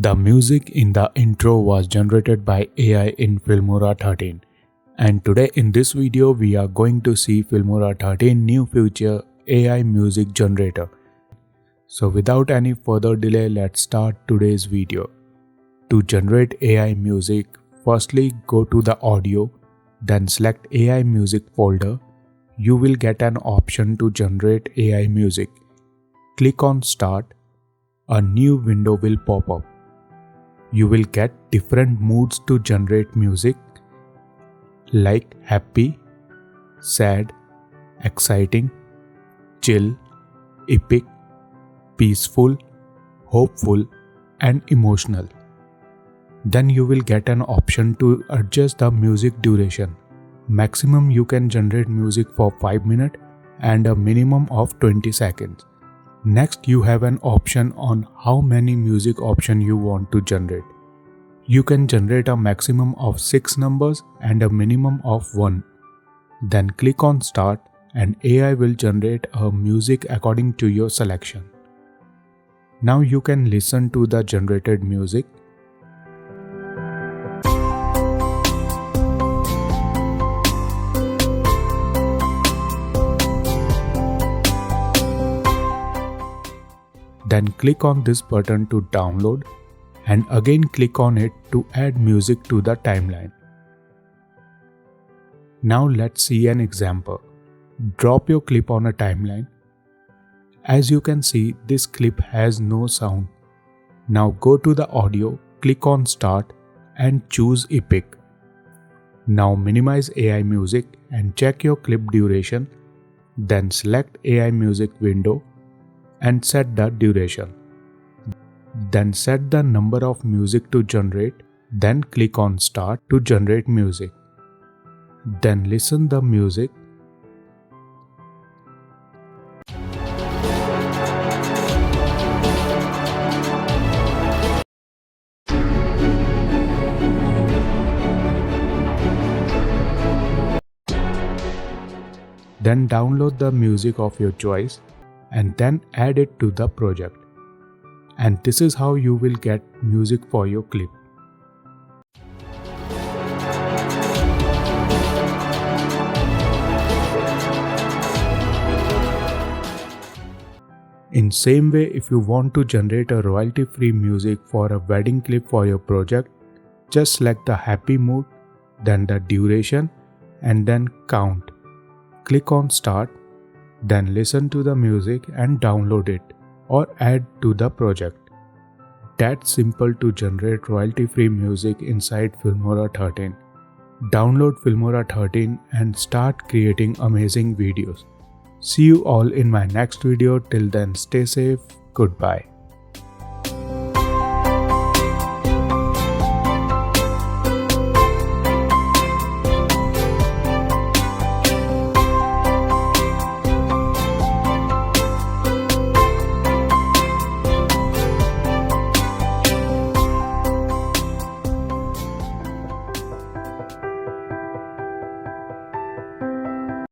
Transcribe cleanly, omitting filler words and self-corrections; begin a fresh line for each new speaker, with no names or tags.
The music in the intro was generated by AI in Filmora 13. And today in this video we are going to see Filmora 13 new feature AI music generator. So without any further delay, let's start today's video. To generate AI music, firstly go to the audio, then select AI music folder. You will get an option to generate AI music. Click on start. A new window will pop up. You will get different moods to generate music like happy, sad, exciting, chill, epic, peaceful, hopeful, and emotional. Then you will get an option to adjust the music duration. Maximum you can generate music for 5 minutes and a minimum of 20 seconds. Next, you have an option on how many music options you want to generate. You can generate a maximum of 6 numbers and a minimum of 1. Then click on start and AI will generate a music according to your selection. Now you can listen to the generated music. Then click on this button to download and again click on it to add music to the timeline. Now let's see an example. Drop your clip on a timeline. As you can see, this clip has no sound. Now go to the audio, click on start and choose epic. Now minimize AI music and check your clip duration. Then select AI music window and set the duration. Then set the number of music to generate. Then click on start to generate music. Then listen the music. Then download the music of your choice and then add it to the project. And this is how you will get music for your clip. In same way, if you want to generate a royalty-free music for a wedding clip for your project, just select the happy mood, then the duration, and then count. Click on start, then listen to the music and download it or add to the project. That's simple to generate royalty-free music inside Filmora 13. Download Filmora 13 and start creating amazing videos. See you all in my next video. Till then, stay safe. Goodbye.